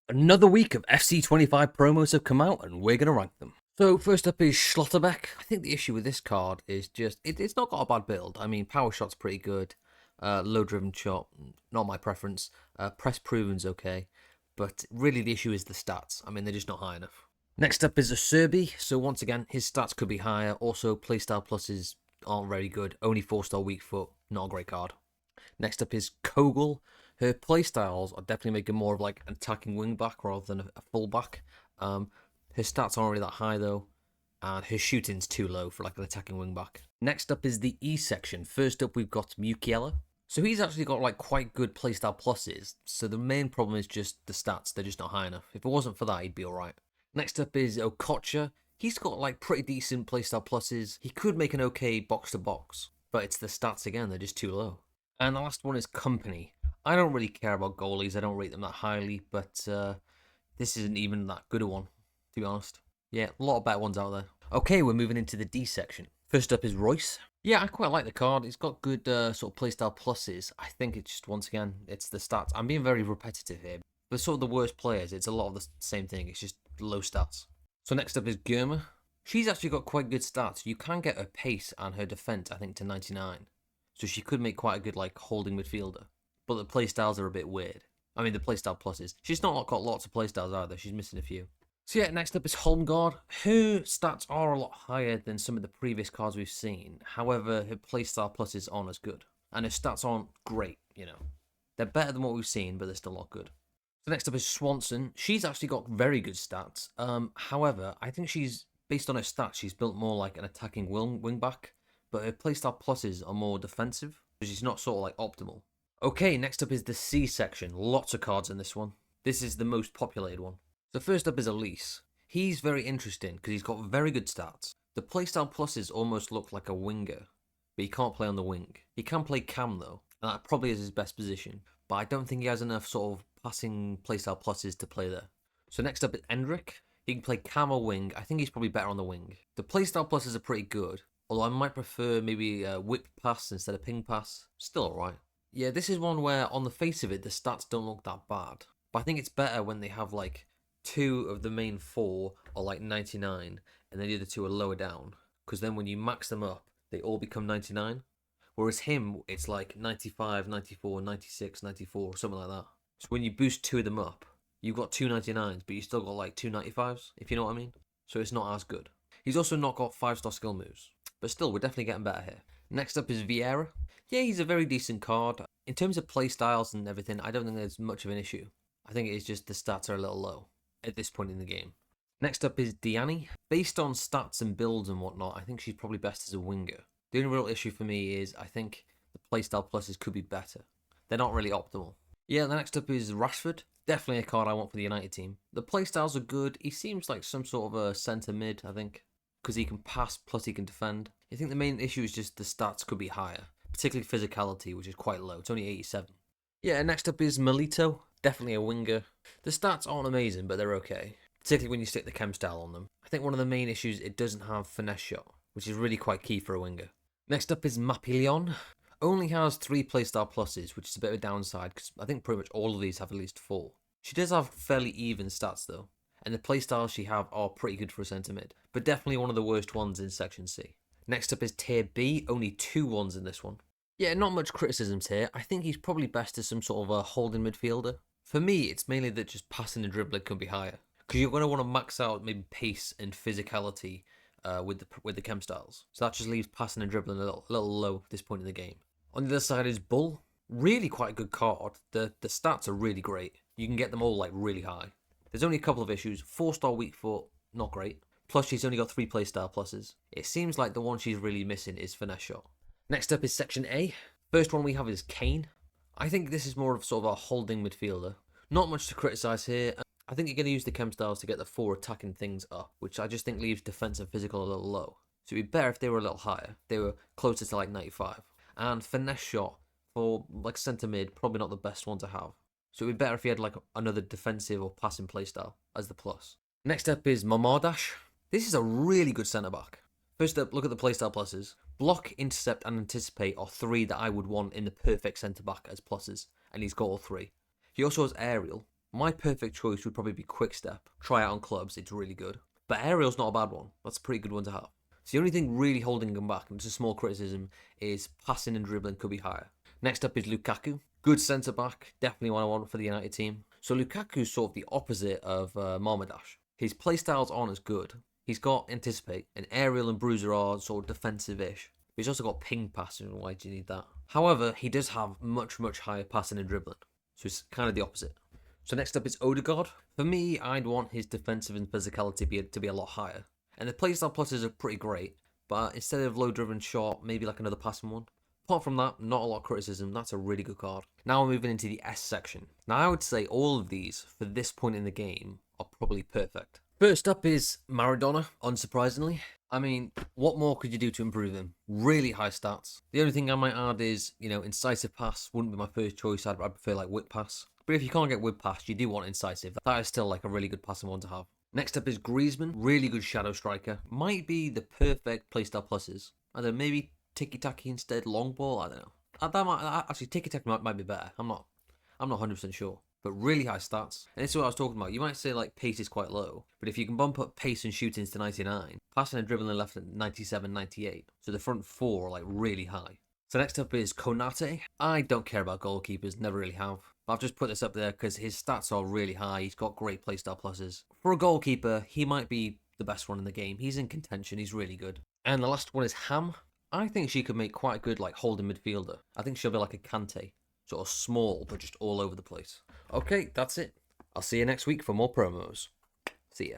Another week of FC25 promos have come out and we're going to rank them. So first up is Schlotterbeck. I think the issue with this card is just, it's not got a bad build. I mean, power shot's pretty good. Low driven shot, not my preference. Press proven's okay. But really the issue is the stats. I mean, they're just not high enough. Next up is Acerbi. So once again, his stats could be higher. Also, playstyle pluses aren't very good. Only 4-star weak foot, not a great card. Next up is Kogel. Her playstyles are definitely making more of like an attacking wing back rather than a full back. Her stats aren't really that high though, and her shooting's too low for like an attacking wing back. Next up is the E section. First up, we've got Mukiela. So he's actually got like quite good playstyle pluses. So the main problem is just the stats; they're just not high enough. If it wasn't for that, he'd be alright. Next up is Okocha. He's got like pretty decent playstyle pluses. He could make an okay box to box, but it's the stats again; they're just too low. And the last one is Company. I don't really care about goalies. I don't rate them that highly, but this isn't even that good a one, to be honest. Yeah, a lot of better ones out there. Okay, we're moving into the D section. First up is Royce. Yeah, I quite like the card. It's got good sort of playstyle pluses. I think it's just, once again, it's the stats. I'm being very repetitive here. But sort of the worst players, it's a lot of the same thing. It's just low stats. So next up is Germa. She's actually got quite good stats. You can get her pace and her defense, I think, to 99. So she could make quite a good like holding midfielder. But the playstyles are a bit weird. I mean, the playstyle pluses. She's not got lots of playstyles either. She's missing a few. So yeah, next up is Holmgard. Her stats are a lot higher than some of the previous cards we've seen. However, her playstyle pluses aren't as good. And her stats aren't great, you know. They're better than what we've seen, but they're still not good. So next up is Swanson. She's actually got very good stats. However, I think she's, based on her stats, she's built more like an attacking wing back. But her playstyle pluses are more defensive. So she's not sort of like optimal. Okay, next up is the C section. Lots of cards in this one. This is the most populated one. So first up is Elise. He's very interesting because he's got very good stats. The playstyle pluses almost look like a winger, but he can't play on the wing. He can play cam though, and that probably is his best position, but I don't think he has enough sort of passing playstyle pluses to play there. So next up is Endrick. He can play cam or wing. I think he's probably better on the wing. The playstyle pluses are pretty good, although I might prefer maybe a whip pass instead of ping pass. Still alright. Yeah, this is one where, on the face of it, the stats don't look that bad. But I think it's better when they have, like, 2 of the main 4 are, like, 99, and then the other 2 are lower down. Because then when you max them up, they all become 99. Whereas him, it's, like, 95, 94, 96, 94, something like that. So when you boost 2 of them up, you've got 2 99s, but you still got, like, 2 95s, if you know what I mean. So it's not as good. He's also not got 5-star skill moves. But still, we're definitely getting better here. Next up is Vieira. Yeah, he's a very decent card. In terms of playstyles and everything, I don't think there's much of an issue. I think it's just the stats are a little low at this point in the game. Next up is Diani. Based on stats and builds and whatnot, I think she's probably best as a winger. The only real issue for me is I think the playstyle pluses could be better. They're not really optimal. Yeah, the next up is Rashford. Definitely a card I want for the United team. The playstyles are good. He seems like some sort of a centre mid, I think, because he can pass plus he can defend. I think the main issue is just the stats could be higher, particularly physicality, which is quite low. It's only 87. Yeah, next up is Melito. Definitely a winger. The stats aren't amazing, but they're okay, particularly when you stick the chem style on them. I think one of the main issues, it doesn't have finesse shot, which is really quite key for a winger. Next up is Mapillon. Only has 3 playstyle pluses, which is a bit of a downside, because I think pretty much all of these have at least 4. She does have fairly even stats though, and the playstyles she have are pretty good for a centre mid, but definitely one of the worst ones in Section C. Next up is Tier B, only 2 ones in this one. Yeah, not much criticisms here. I think he's probably best as some sort of a holding midfielder. For me, it's mainly that just passing and dribbling can be higher, because you're going to want to max out maybe pace and physicality with the chem styles. So that just leaves passing and dribbling a little low at this point in the game. On the other side is Bull. Really quite a good card. The stats are really great. You can get them all like really high. There's only a couple of issues. 4-star weak foot, not great. Plus she's only got 3 playstyle pluses. It seems like the one she's really missing is finesse shot. Next up is Section A. First one we have is Kane. I think this is more of sort of a holding midfielder. Not much to criticise here. I think you're going to use the chem styles to get the 4 attacking things up, which I just think leaves defense and physical a little low. So it'd be better if they were a little higher. They were closer to like 95. And finesse shot for like centre mid, probably not the best one to have. So it'd be better if you had like another defensive or passing playstyle as the plus. Next up is Mamardash. This is a really good centre back. First up, look at the playstyle pluses. Block, intercept, and anticipate are 3 that I would want in the perfect centre back as pluses, and he's got all 3. He also has aerial. My perfect choice would probably be Quickstep. Try it on clubs, it's really good. But Aerial's not a bad one. That's a pretty good one to have. So the only thing really holding him back, and it's a small criticism, is passing and dribbling could be higher. Next up is Lukaku. Good centre back, definitely one I want for the United team. So Lukaku's sort of the opposite of Marmadash. His playstyles aren't as good. He's got Anticipate, and Aerial and Bruiser are sort of defensive-ish. But he's also got ping passing, why do you need that? However, he does have much, much higher passing and dribbling. So it's kind of the opposite. So next up is Odegaard. For me, I'd want his defensive and physicality to be a lot higher. And the playstyle pluses are pretty great, but instead of low-driven shot, maybe like another passing one. Apart from that, not a lot of criticism. That's a really good card. Now we're moving into the S section. Now I would say all of these, for this point in the game, are probably perfect. First up is Maradona, unsurprisingly. I mean, what more could you do to improve him? Really high stats. The only thing I might add is, incisive pass wouldn't be my first choice. I'd prefer like whip pass. But if you can't get whip pass, you do want incisive. That is still like a really good passing one to have. Next up is Griezmann, really good shadow striker. Might be the perfect playstyle pluses. I don't know, maybe tiki-taki instead, long ball, I don't know. Actually, tiki-taki might be better. I'm not 100% sure. But really high stats. And this is what I was talking about. You might say like pace is quite low, but if you can bump up pace and shootings to 99, passing and dribbling left at 97, 98, so the front four are like really high. So next up is Konate. I don't care about goalkeepers, never really have. But I've just put this up there because his stats are really high. He's got great playstyle pluses. For a goalkeeper, he might be the best one in the game. He's in contention, he's really good. And the last one is Ham. I think she could make quite a good like holding midfielder. I think she'll be like a Kante. Sort of small, but just all over the place. Okay, that's it. I'll see you next week for more promos. See ya.